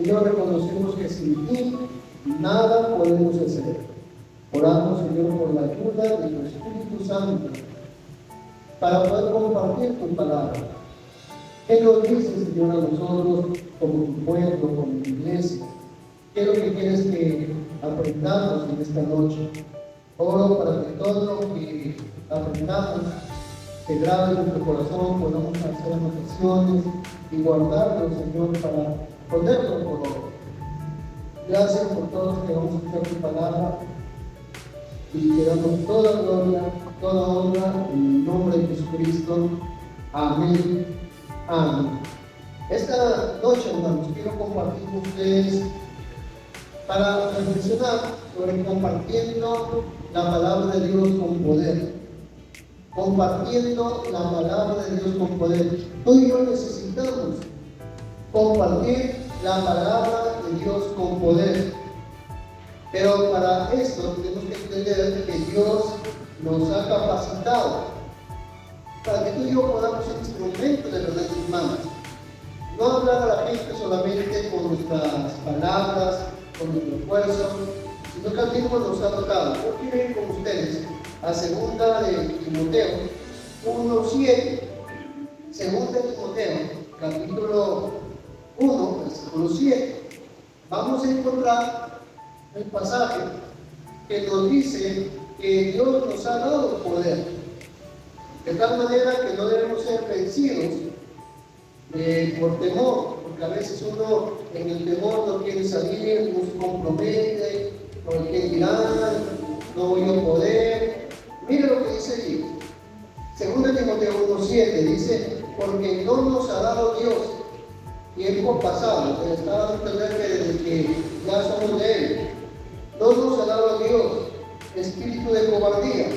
Señor, reconocemos que sin ti nada podemos hacer. Oramos, Señor, por la ayuda de tu Espíritu Santo para poder compartir tu palabra. ¿Qué nos dices, Señor, a nosotros como tu pueblo, como tu iglesia? ¿Qué es lo que quieres que aprendamos en esta noche? Oro para que todo lo que aprendamos se grabe en nuestro corazón, podamos hacer anotaciones y guardarlo, Señor, para ponerlo por obra. Gracias por todos los que vamos a escuchar tu palabra y te damos toda gloria, toda honra en el nombre de Jesucristo. Amén. Amén. Esta noche, hermanos, quiero compartir con ustedes para reflexionar sobre compartiendo la palabra de Dios con poder. Compartiendo la palabra de Dios con poder. Tú y yo necesitamos compartir la palabra de Dios con poder. Pero para esto tenemos que entender que Dios nos ha capacitado para que tú y yo podamos ser instrumentos de verdad en sus manos. No hablar a la gente solamente con nuestras palabras, con nuestro esfuerzo, sino que al mismo nos ha tocado. Yo quiero ir con ustedes a 2 de Timoteo 1:7. 2 de Timoteo, capítulo 1, versículo 7. Vamos a encontrar el pasaje que nos dice que Dios nos ha dado poder, de tal manera que no debemos ser vencidos por temor, porque a veces uno en el temor no quiere salir, no se compromete, no quiere dirán, no voy a poder. Mira lo que dice allí, 2 Timoteo 1:7, dice, porque no nos ha dado Dios tiempo pasado, se está dando a entender que desde que ya somos de Él, no nos ha dado Dios espíritu de cobardía,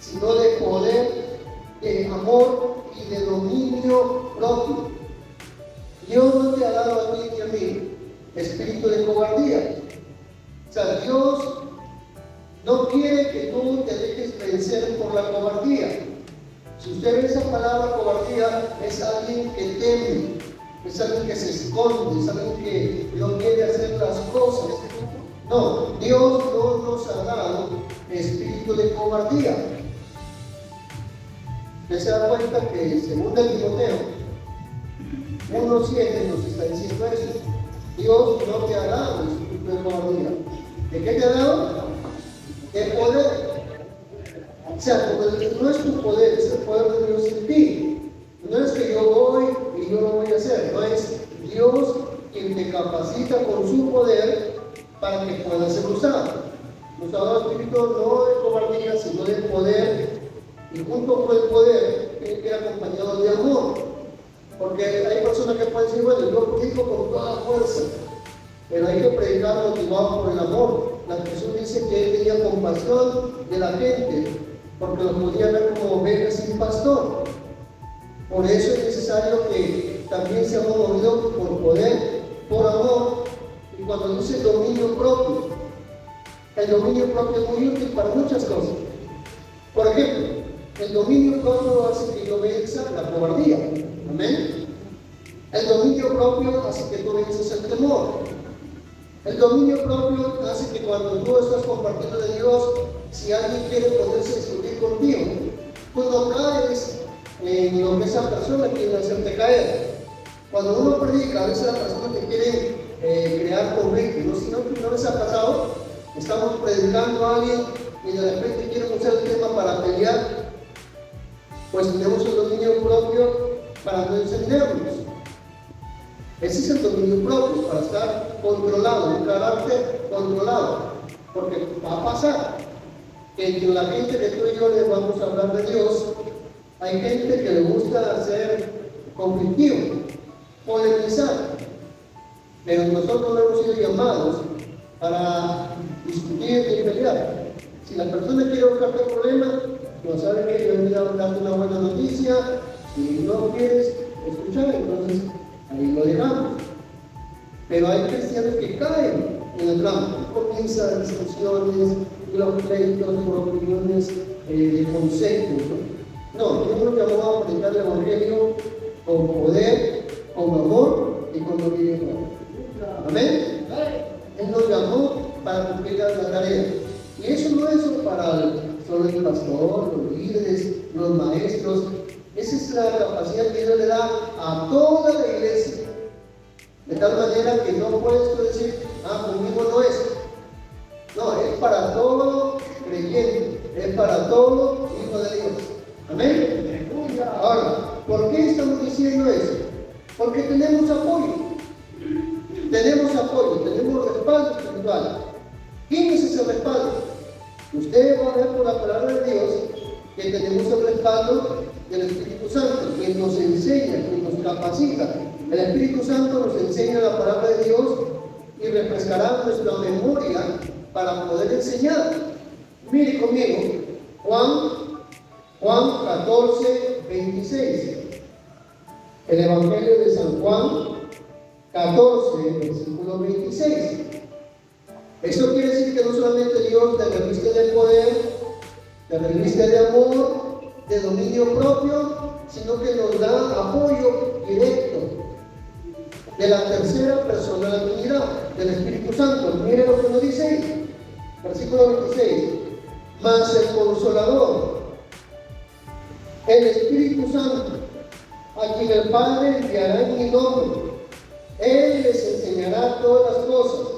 sino de poder, de amor y de dominio propio. Dios no te ha dado a ti ni a mí espíritu de cobardía. O sea, Dios no quiere que tú te dejes vencer por la cobardía. Si usted ve esa palabra cobardía, es alguien que teme, es alguien que se esconde, es alguien que no quiere hacer las cosas. No, Dios no nos ha dado espíritu de cobardía. Usted se da cuenta que 2 Timoteo 1:7 nos está diciendo eso. Dios no te ha dado espíritu de cobardía. ¿De qué te ha dado? De poder. O sea, no es tu poder, es el poder de Dios en ti. No es que yo voy y yo lo voy a hacer. No es Dios quien te capacita con su poder para que pueda ser usado. Nos ha dado espíritu no de cobardía, sino de poder. Y junto con el poder tiene que ir acompañado de amor. Porque hay personas que pueden decir, bueno, yo predico con toda fuerza, pero hay que predicar motivado por el amor. La Jesús dice que él tenía compasión de la gente, porque los podía ver como ovejas sin pastor. Por eso es necesario que también seamos movidos por poder, por amor. Y cuando dice dominio propio, el dominio propio es muy útil para muchas cosas. Por ejemplo, el dominio propio hace que yo venza la cobardía. Amén. El dominio propio hace que tú vences el temor. El dominio propio hace que cuando tú estás compartiendo de Dios, si alguien quiere poderse discutir contigo, tú no caes en lo que esa persona quiere hacerte caer. Cuando uno predica, a veces la persona te quiere crear conflicto, ¿no? Si no les ha pasado, estamos predicando a alguien y de repente quieren usar el tema para pelear, pues tenemos el dominio propio para no encendernos. Ese es el dominio propio, para estar controlado, un carácter controlado. Porque va a pasar que entre la gente que tú y yo les vamos a hablar de Dios, hay gente que le gusta ser conflictivo, polemizar. Pero nosotros no hemos sido llamados para discutir y pelear. Si la persona quiere buscarte problemas, no sabe que yo voy a darte una buena noticia, y no quieres escuchar, entonces ahí lo dejamos. Pero hay cristianos que caen en el drama, comienzan discusiones, los pleitos por opiniones de conceptos. No, Dios nos llamó a predicar el Evangelio con poder, con amor y con dominio propio. Amén. Él nos llamó para cumplir la tarea. Y eso no es para solo el pastor, los líderes, los maestros. Esa es la capacidad que Dios le da a toda la iglesia. De tal manera que no puedes tú decir, conmigo no es. No, es para todo creyente, es para todo hijo de Dios. Amén. Ahora, ¿por qué estamos diciendo eso? Porque tenemos apoyo. Tenemos apoyo, tenemos respaldo espiritual. ¿Quién es ese respaldo? Usted va a ver por la palabra de Dios que tenemos el respaldo del Espíritu Santo, que nos enseña, que nos capacita. El Espíritu Santo nos enseña la palabra de Dios y refrescará nuestra memoria para poder enseñar. Mire conmigo, Juan 14, 26. El Evangelio de San Juan 14, versículo 26. Esto quiere decir que no solamente Dios te reviste de poder, te reviste de amor, de dominio propio, sino que nos da apoyo directo de la tercera persona de la Trinidad, del Espíritu Santo. Mire lo que nos dice ahí, versículo 26. Mas el Consolador, el Espíritu Santo, a quien el Padre enviará en mi nombre, Él les enseñará todas las cosas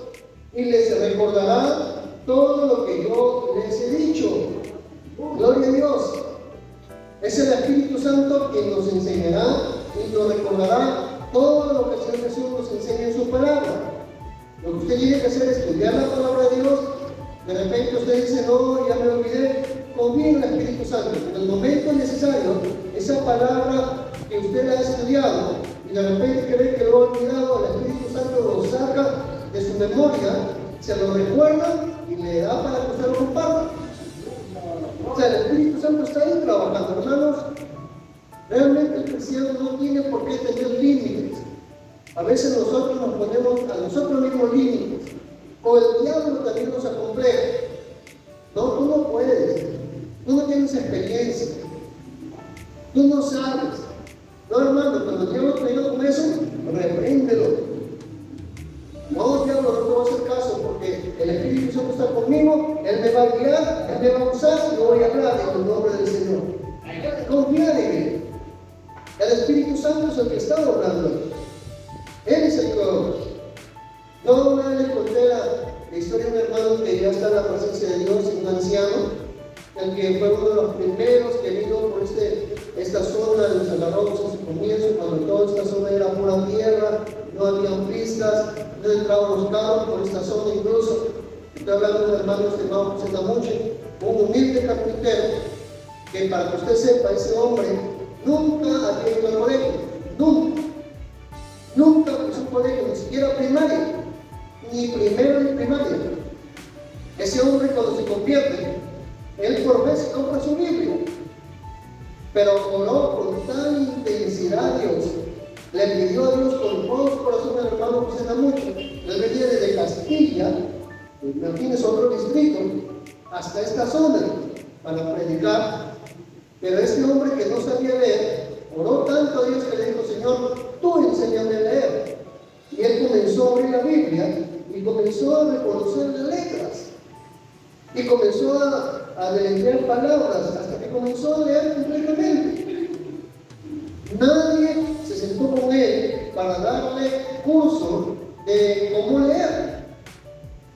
y les recordará todo lo que yo les he dicho. Gloria a Dios. Es el Espíritu Santo quien nos enseñará y nos recordará todo lo que el Señor Jesús nos enseña en su palabra. Lo que usted tiene que hacer es estudiar la palabra de Dios. De repente usted dice, no, ya me olvidé. Confíe en el Espíritu Santo. En el momento necesario, esa palabra que usted la ha estudiado y de repente cree que lo ha olvidado, el Espíritu Santo lo saca de su memoria, se lo recuerda y le da para que usted lo comparta. O sea, el Espíritu Santo está ahí trabajando, hermanos. Realmente el cristiano no tiene por qué tener límites. A veces nosotros nos ponemos a nosotros mismos límites. O el diablo también nos acompleja. No, tú no puedes. Tú no tienes experiencia. Tú no sabes. No, hermano, cuando el diablo te diga con eso, repréndelo. No, diablo, no te voy a hacer caso porque el Espíritu Santo está conmigo, Él me va a guiar, Él me va a usar y yo voy a hablar en el nombre del Señor. Confía en Él. El Espíritu Santo es el que está obrando. Él es el que obra. Yo una vez le conté la historia de un hermano que ya está en la presencia de Dios, un anciano, el que fue uno de los primeros que vino por esta zona de los agarrobos en su comienzo, cuando toda esta zona era pura tierra, no había pistas, no entraban los carros por esta zona incluso. Estoy hablando de un hermano que no representa mucho, un humilde carpintero, que para que usted sepa, ese hombre nunca había ido al colegio, nunca hizo un colegio, ni siquiera primaria, ni primero ni primaria. Ese hombre cuando se convierte, él por vez compra su Biblia, pero oró con tal intensidad a Dios, le pidió a Dios con todo su corazón, el hermano presenta mucho. Él venía desde Castilla, imagínense otro distrito, hasta esta zona para predicar. Pero este hombre que no sabía leer, oró tanto a Dios que le dijo, Señor, tú enséñame a leer. Y él comenzó a abrir la Biblia y comenzó a reconocer las letras. Y comenzó a deletrear palabras hasta que comenzó a leer completamente. Nadie se sentó con él para darle curso de cómo leer.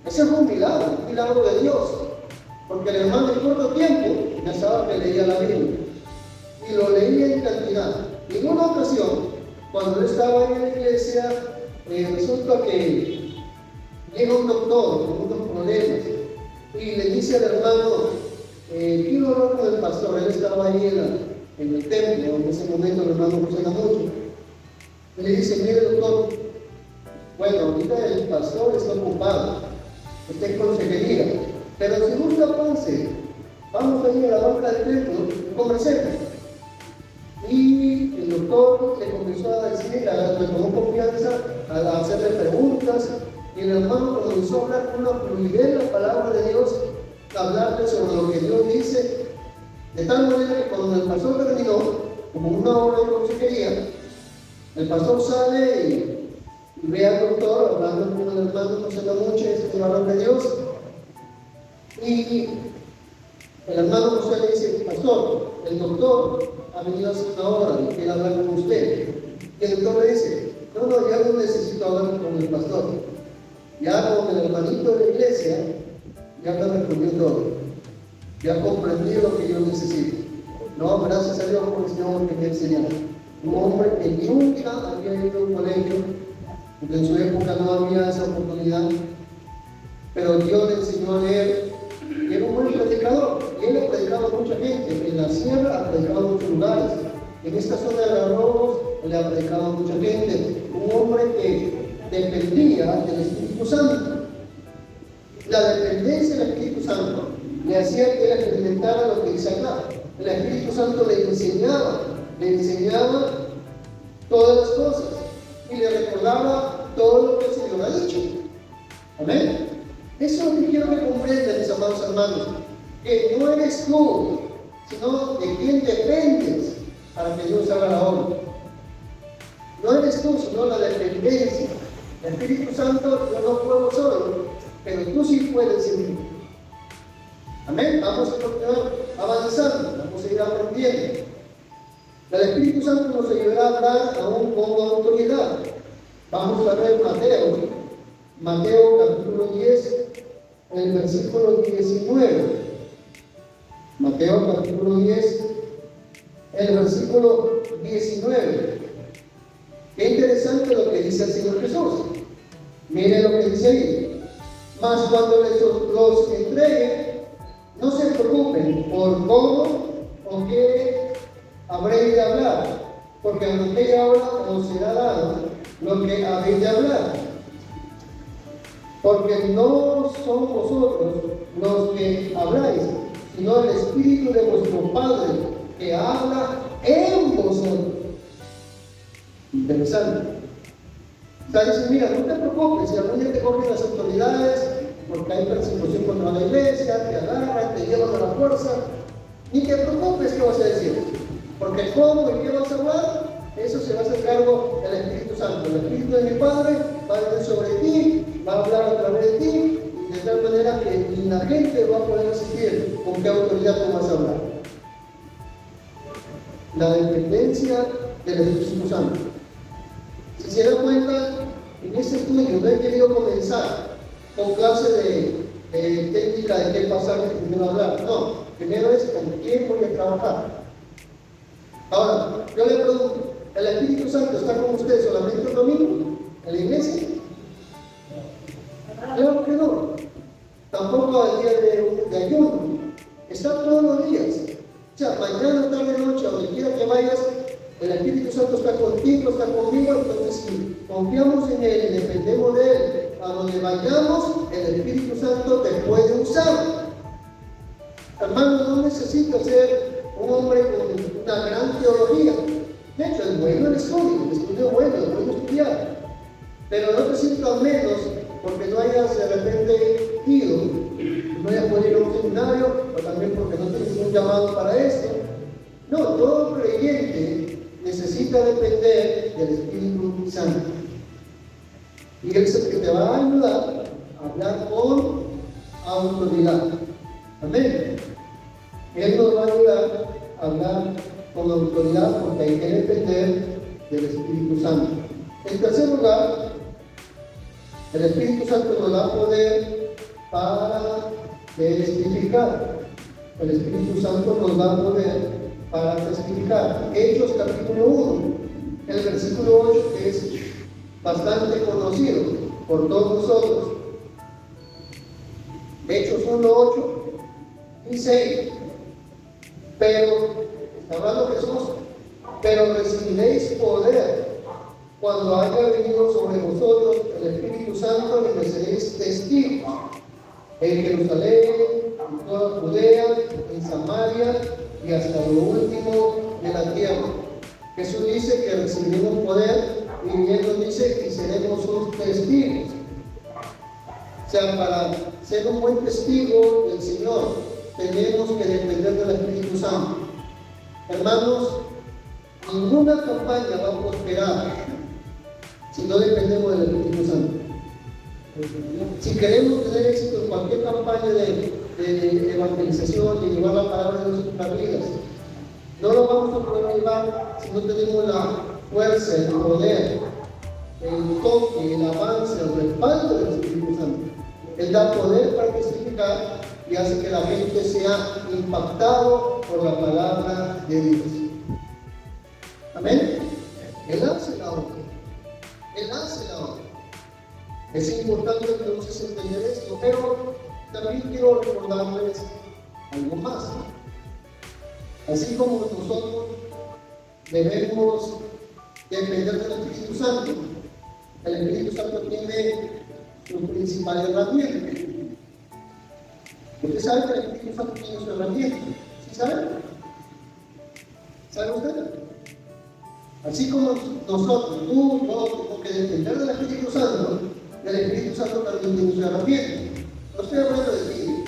Ese fue un milagro de Dios. Porque el hermano en corto tiempo ya sabía que leía la Biblia. Y lo leía en cantidad. Y en una ocasión, cuando él estaba en la iglesia, resulta que llega un doctor con unos problemas y le dice al hermano, quiero hablar con el pastor. Él estaba ahí en el templo, en ese momento el hermano funciona mucho. Y le dice, mire doctor, bueno, ahorita el pastor está ocupado, está en consejería, pero si gusta pase, vamos a ir a la banca del templo y conversemos. Y el doctor le comenzó a decir, le tomó confianza, a hacerle preguntas, y el hermano comenzó a hablar con una fluidez la palabra de Dios, a hablarle sobre lo que Dios dice, de tal manera que cuando el pastor terminó, como una hora de consejería, el pastor sale Y ve al doctor, hablando con el hermano José Lamuche, este varón de Dios, y el hermano José le dice: pastor, el doctor ha venido hace una hora y quiere hablar con usted. Y el doctor le dice: no, ya no necesito hablar con el pastor. Ya con el hermanito de la iglesia, ya me respondió todo. Ya comprendí lo que yo necesito. No, gracias a Dios por este hombre que me enseñó. Un hombre que nunca había ido a un colegio, porque en su época no había esa oportunidad, pero Dios le enseñó a leer. Y era un buen predicador, y él ha predicado a mucha gente. En la sierra ha predicado a muchos lugares. En esta zona de los robos le ha predicado a mucha gente. Un hombre que dependía del Espíritu Santo. La dependencia del Espíritu Santo le hacía que él experimentara lo que dice acá. El Espíritu Santo le enseñaba todas las cosas y le recordaba todo lo que el Señor ha dicho. Amén. Eso es lo que quiero que comprendan, mis amados hermanos, que no eres tú, sino de quién dependes para que Dios haga la obra. No eres tú, sino la dependencia. El Espíritu Santo, yo no puedo solo, pero tú sí puedes en mí. Amén. Vamos a continuar avanzando, vamos a ir aprendiendo. El Espíritu Santo nos ayudará a hablar aún con autoridad. Vamos a ver Mateo capítulo 10, el versículo 19. Mateo capítulo 10, el versículo 19. Qué interesante lo que dice el Señor Jesús. Mire lo que dice ahí. Mas cuando los entreguen, no se preocupen por cómo o qué habréis de hablar, porque a aquella hora os será dado lo que habéis de hablar. Porque no son vosotros los que habláis, sino el Espíritu de vuestro Padre que habla en vosotros. Interesante. O sea, dice: mira, no te preocupes, si algún día te cogen las autoridades porque hay persecución contra la iglesia, te agarran, te llevan a la fuerza, ni te preocupes qué vas a decir, porque cómo y qué vas a hablar, eso se va a hacer cargo del Espíritu Santo. El Espíritu de mi Padre va a venir sobre ti, va a hablar a través de ti, de tal manera que ni la gente va a poder asistir con qué autoridad tú vas a hablar. La dependencia del Espíritu Santo. Si se dan cuenta, en este estudio no he querido comenzar con clase de técnica de qué pasaje primero hablar. No, primero es con quién voy a trabajar. Ahora, yo le pregunto: ¿el Espíritu Santo está con ustedes solamente el domingo en la iglesia? Claro que no. Tampoco el día de ayuno. Está todos los días. O sea, mañana, tarde, noche, donde quiera que vayas, el Espíritu Santo está contigo, está conmigo. Entonces, si confiamos en Él y dependemos de Él, a donde vayamos, el Espíritu Santo te puede usar. Hermano, no necesitas ser un hombre con una gran teología. De hecho, es bueno el estudio es bueno, es bueno estudiar. Pero no te sientas menos porque no hayas de repente ido, no hayas podido ir a un seminario, o también porque no tienes un llamado para esto. No, todo creyente necesita depender del Espíritu Santo. Y Él es el que te va a ayudar a hablar con autoridad. Amén. Él nos va a ayudar a hablar con autoridad porque hay que depender del Espíritu Santo. En tercer lugar, el Espíritu Santo nos da poder para testificar. El Espíritu Santo nos da poder para testificar. Hechos capítulo 1, el versículo 8, que es bastante conocido por todos nosotros. Hechos 1, 8 dice: pero, está hablando Jesús, pero recibiréis poder cuando haya venido sobre vosotros el Espíritu Santo, y me seréis testigos en Jerusalén, en toda Judea, en Samaria y hasta lo último de la tierra. Jesús dice que recibiremos poder, y Él nos dice que seremos sus testigos. O sea, para ser un buen testigo del Señor, tenemos que depender del Espíritu Santo. Hermanos, ninguna campaña va a prosperar si no dependemos del Espíritu Santo. Si queremos tener éxito en cualquier campaña de evangelización, de llevar la palabra de Dios en nuestras vidas, no lo vamos a poder llevar si no tenemos la fuerza, el poder, el toque, el avance, el respaldo del Espíritu Santo. Él da poder para testificar y hace que la gente sea impactado por la palabra de Dios. Amén. Él hace la obra. Él hace la obra. Es importante entonces entender esto, pero también quiero recordarles algo más. Así como nosotros debemos depender del Espíritu Santo, el Espíritu Santo tiene su principal herramienta. ¿Usted sabe que el Espíritu Santo tiene su herramienta? ¿Sí sabe? ¿Sabe usted? Así como nosotros, tú, yo, tengo que depender del Espíritu Santo, el Espíritu Santo también tiene su herramienta. No estoy hablando de ti,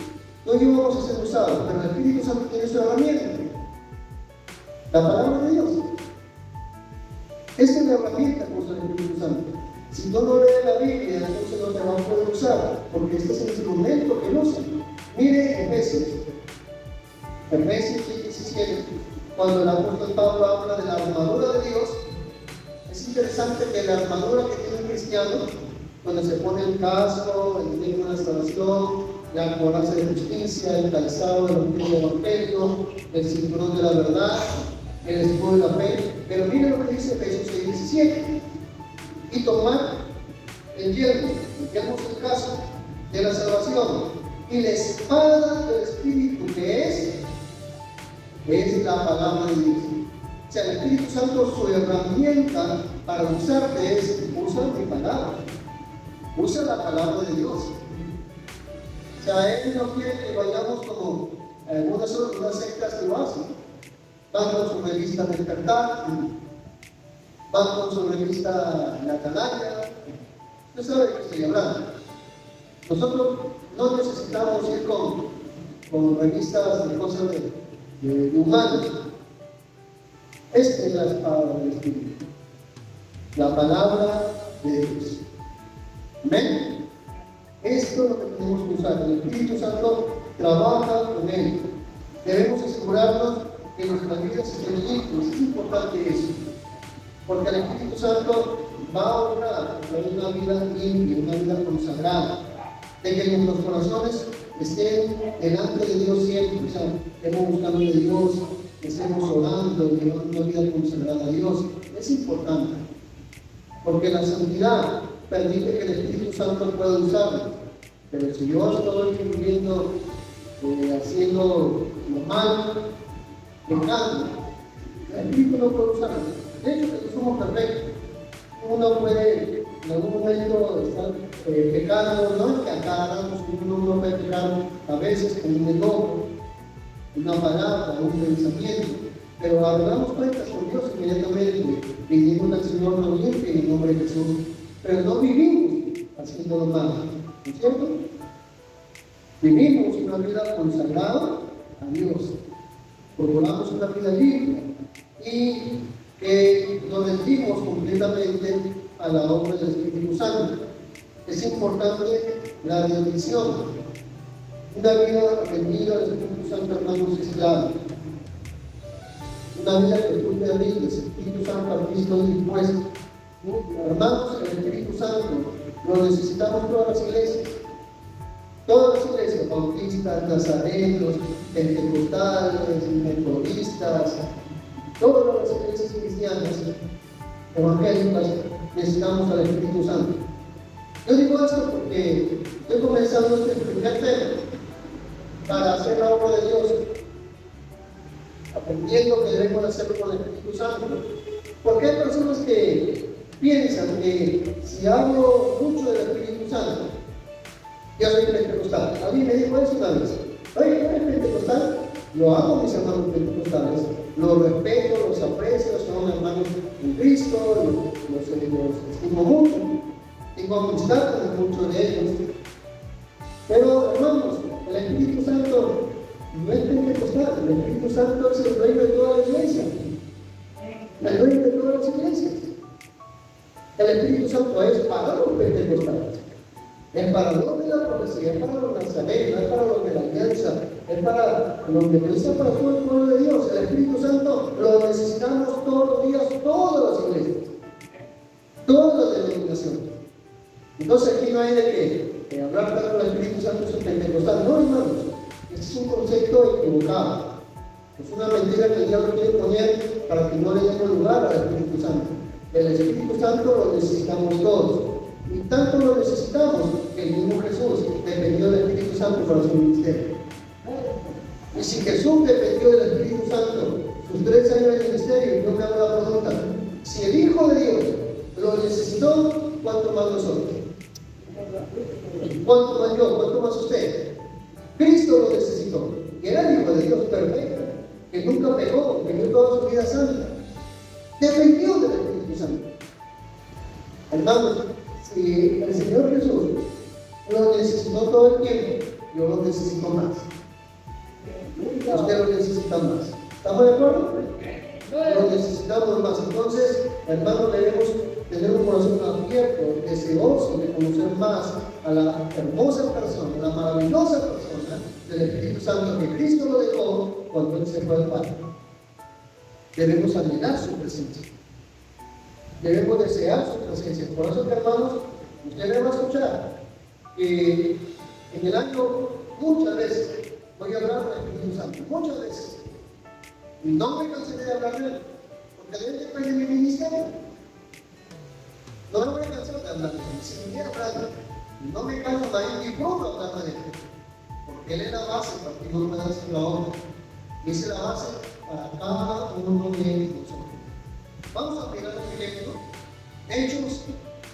no vamos a ser usados, pero el Espíritu Santo tiene su herramienta. La palabra de Dios. Esta es la herramienta que usa el Espíritu Santo. Si tú no lees la Biblia, entonces no te va a poder usar, porque este es el instrumento que él usa. Mire Efesios 17, cuando el apóstol Pablo habla de la armadura de Dios, es interesante que la armadura que tiene un cristiano, donde se pone el casco, el libro de la salvación, la coraza de justicia, el calzado del evangelio, el cinturón de la verdad, el escudo de la fe. Pero mire lo que dice Efesios 6:17. Y tomar el yelmo es el caso de la salvación, y la espada del Espíritu, que es la palabra de Dios. O sea, el Espíritu Santo, su herramienta para usarte es: usa mi palabra, usa la palabra de Dios. O sea, Él no quiere que vayamos como algunas sectas que lo hacen. Van con su revista Despertar, van con su revista La Atalaya. Usted sabe de qué estoy hablando. Nosotros no necesitamos ir con revistas de cosas de humanos. Esta es la espada del Espíritu, la palabra de Dios. Amén. Esto es lo que tenemos que usar. El Espíritu Santo trabaja con él. Debemos asegurarnos que nuestras vidas estén limpias. Es importante eso, porque el Espíritu Santo va a obrar una vida limpia, una vida consagrada, de que nuestros corazones estén delante de Dios siempre. O sea, estemos buscando de Dios, estemos orando, llevando una vida consagrada a Dios. Es importante, porque la santidad permite que el Espíritu Santo pueda usarlo. Pero si yo estoy viviendo, haciendo lo malo, pecando, el Espíritu no puede usarlo. De hecho, que no somos perfectos. Uno puede en algún momento estar pecando, no es que a cada rato uno puede pecar a veces con un enojo, una palabra, un pensamiento, pero hablamos cuentas con Dios inmediatamente, pidiendo al Señor nos limpie en el nombre de Jesús, pero no vivimos haciendo lo malo, ¿no es cierto? Vivimos una vida consagrada a Dios, procuramos una vida limpia y que nos rendimos completamente a la obra del Espíritu Santo. Es importante la rendición. Una vida rendida al Espíritu Santo, hermanos, es clave. Una vida que tú te rindes, el Espíritu Santo a Cristo dispuesto. Hermanos, el Espíritu Santo lo necesitamos todas las iglesias. Todas las iglesias, bautistas, nazarenos, pentecostales, metodistas, todas las iglesias cristianas, evangélicas, necesitamos al Espíritu Santo. Yo digo esto porque estoy comenzando este primer tema para hacer la obra de Dios, aprendiendo que debemos hacerlo con el Espíritu Santo. Porque hay personas que piensan que si hablo mucho del Espíritu Santo, ya soy pentecostal. A mí me dijo eso una vez: oye, ¿tú eres pentecostal? Lo amo, mis hermanos pentecostales, los respeto, los aprecio, son hermanos en Cristo, los estimo mucho, tengo amistad con muchos de ellos. Pero, hermanos, el Espíritu Santo no es pentecostal, el Espíritu Santo es el dueño de toda la iglesia, el dueño de todas las iglesias. El Espíritu Santo Es para los de la profecía, es para los nazarenos, es para los de la alianza, es para los que necesitan para todo el pueblo de Dios. El Espíritu Santo lo necesitamos todos los días, todas las iglesias, todas las denominaciones. Entonces aquí no hay de que hablar tanto del Espíritu Santo es un pentecostal. No, hermanos, este es un concepto equivocado. Es una mentira que el diablo quiere poner para que no le demos lugar al Espíritu Santo. El Espíritu Santo lo necesitamos todos. Y tanto lo necesitamos que el mismo Jesús dependió del Espíritu Santo para su ministerio. Y si Jesús dependió del Espíritu Santo sus 3 años de ministerio, yo me hago la pregunta, si el Hijo de Dios lo necesitó, ¿cuánto más nosotros? ¿Cuánto más yo? ¿Cuánto más usted? Cristo lo necesitó. Y era el Hijo de Dios perfecto, que nunca pecó, que vivió toda su vida santa. Dependió del Espíritu Santo. Hermanos, si el Señor Jesús lo necesitó todo el tiempo, yo lo necesito más. Usted lo necesita más. ¿Estamos de acuerdo? Lo necesitamos más. Entonces, hermanos, debemos tener un corazón abierto, deseoso de conocer más a la hermosa persona, la maravillosa persona del Espíritu Santo que Cristo lo dejó cuando Él se fue al Padre. Debemos anhelar su presencia. Debemos desear su presencia. Por eso, hermanos, ustedes van a escuchar que en el año muchas veces voy a hablar del Espíritu Santo, muchas veces. Y no me cansaré de hablar de Él, porque de Él depende de mi ministerio. No me voy a cansar de hablar de Él, si me quiero hablar, no me canso de ir ni pronto a hablar de Él, porque Él es la base para que no me das la obra. Y esa es la base para cada uno de nosotros. Vamos a mirar un ejemplo. Hechos,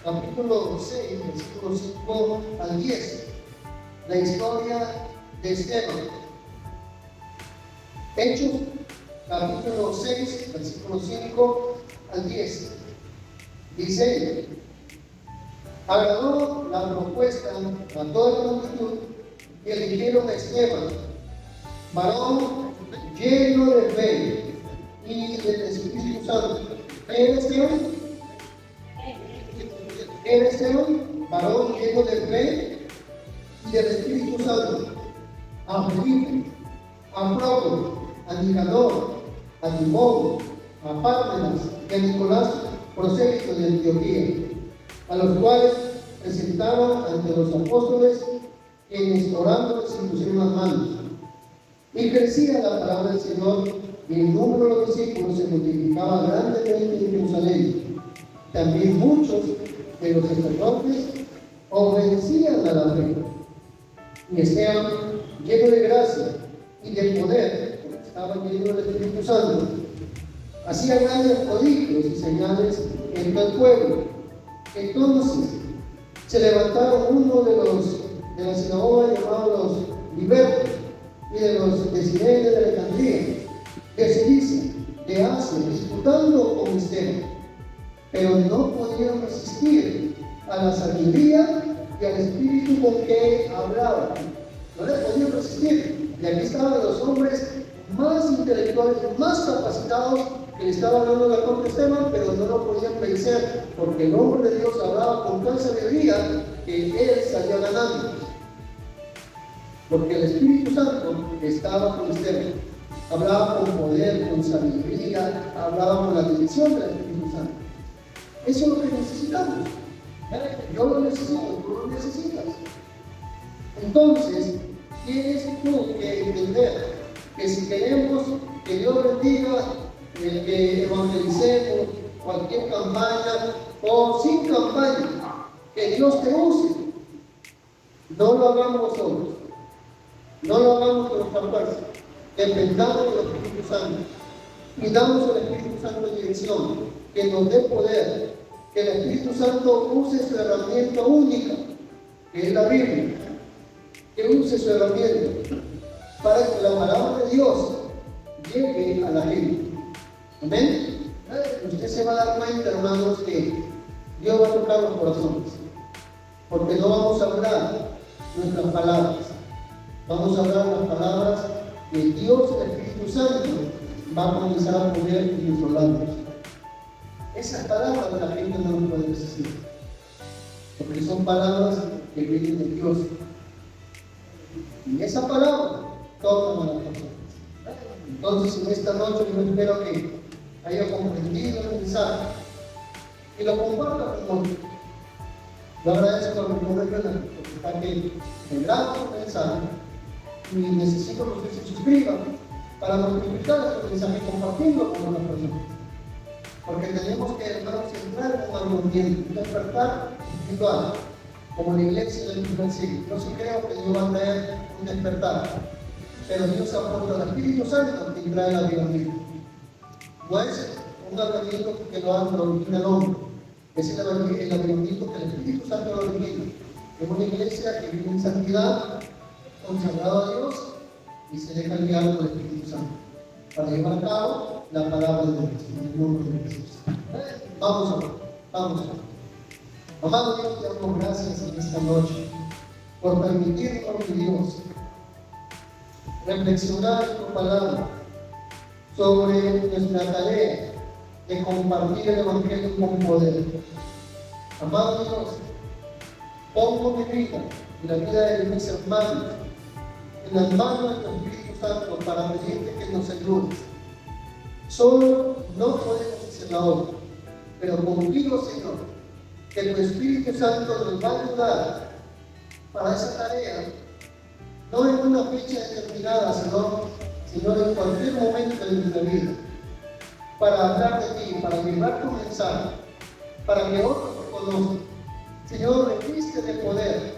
capítulo 6, versículos 5 al 10. La historia de Esteban. Hechos, capítulo 6, versículos 5 al 10. Dice: agradó la propuesta a toda la multitud y eligieron a Esteban, varón lleno de fe y del Espíritu Santo. ¿Quién es Esteban? ¿Quién es Esteban? Varón lleno de fe y del Espíritu Santo. A Felipe, a Prócoro, a Nicanor, a Timón, a Pármenas y a Nicolás, prosélitos de Antioquía, a los cuales presentaban ante los apóstoles, quienes orando les impusieron las manos. Y crecía la palabra del Señor, y el número de los discípulos se multiplicaba grandemente en Jerusalén. También muchos de los sacerdotes obedecían a la fe. Y Esteban, lleno de gracia y de poder, porque estaba lleno del Espíritu Santo, hacía grandes prodigios y señales entre el pueblo. Entonces se levantaron uno de la sinagoga llamados los libertos, y de los disidentes de Alejandría, de Cilicia, de Asia, disputando con Esteban, pero no podían resistir a la sabiduría y al espíritu con que hablaba. No les podían resistir. Y aquí estaban los hombres más intelectuales, más capacitados, que le estaban hablando la contra Esteban, pero no lo podían vencer, porque el hombre de Dios hablaba con tal sabiduría que él salía ganando. Porque el Espíritu Santo estaba con Esteban. Hablaba con poder, con sabiduría, hablaba con la dirección del Espíritu Santo. Eso es lo que necesitamos. Yo lo necesito, tú lo necesitas. Entonces, tienes tú que entender que si queremos que Dios bendiga, que evangelicemos, cualquier campaña o sin campaña, que Dios te use, no lo hagamos nosotros. No lo hagamos con nuestra fuerza. Dependamos del Espíritu Santo. Pidamos al Espíritu Santo dirección, que nos dé poder, que el Espíritu Santo use su herramienta única, que es la Biblia, que use su herramienta para que la palabra de Dios llegue a la gente. Amén. Usted se va a dar cuenta, hermanos, que Dios va a tocar los corazones, porque no vamos a hablar nuestras palabras. Vamos a hablar las palabras que Dios, el Espíritu Santo, va a comenzar a poner en nuestros labios. Esas palabras la gente no las puede decir, porque son palabras que viene de Dios. Y esa palabra toca a las personas. Entonces, en esta noche yo espero que haya comprendido el mensaje y lo comparta con nosotros. Yo agradezco a mi mujer porque está aquí en grado el mensaje y necesito que usted se suscriba para multiplicar este mensaje compartiendo con otras personas. Porque tenemos que, hermanos, entrar en un armonía, un despertar espiritual, como la iglesia del primer siglo. Yo sí creo que Dios va a traer un despertar, pero Dios aporta al Espíritu Santo que trae el avivamiento. No es un avivamiento que lo origina el hombre, es el avivamiento que el Espíritu Santo lo origina. Es una iglesia que vive en santidad, consagrada a Dios y se deja guiar por el Espíritu Santo para llevar a cabo la palabra de Dios en el nombre de Jesús. Vamos a ver, vamos a ver. Amado Dios, te damos gracias en esta noche por permitirnos, Dios, reflexionar en tu palabra sobre nuestra tarea de compartir el Evangelio con poder. Amado Dios, pongo mi vida y la vida de mis hermanos en las manos de tu Espíritu Santo para pedirte que nos ayudes. Solo no podemos hacer la obra, pero contigo, Señor, que tu Espíritu Santo nos va a ayudar para esa tarea, no en una fecha determinada, sino en cualquier momento de nuestra vida, para hablar de ti, para llevar tu mensaje, para que otros te conozcan. Señor, reviste de poder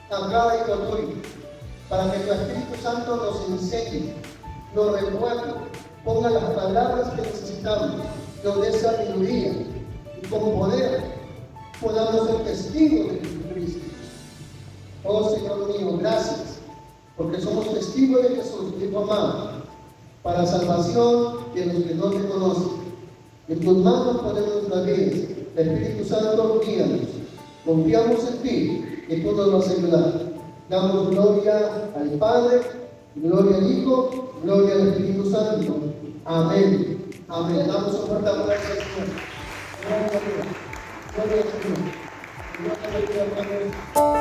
a cada hijo tuyo, para que tu Espíritu Santo nos enseñe, nos recuerde, ponga las palabras que necesitamos, nos dé sabiduría y con poder podamos ser testigos de Jesucristo. Oh Señor mío, gracias, porque somos testigos de Jesús, tu Hijo amado, para salvación de los que no te conocen. En tus manos ponemos nuestras vidas. Espíritu Santo, guíanos. Confiamos en ti, que tú nos vas a ayudar. Damos gloria al Padre, gloria al Hijo, gloria al Espíritu Santo. Amén. Amén. Damos un fuerte aplauso al Señor. Gloria a Dios. Gloria al Señor. Gloria a Dios.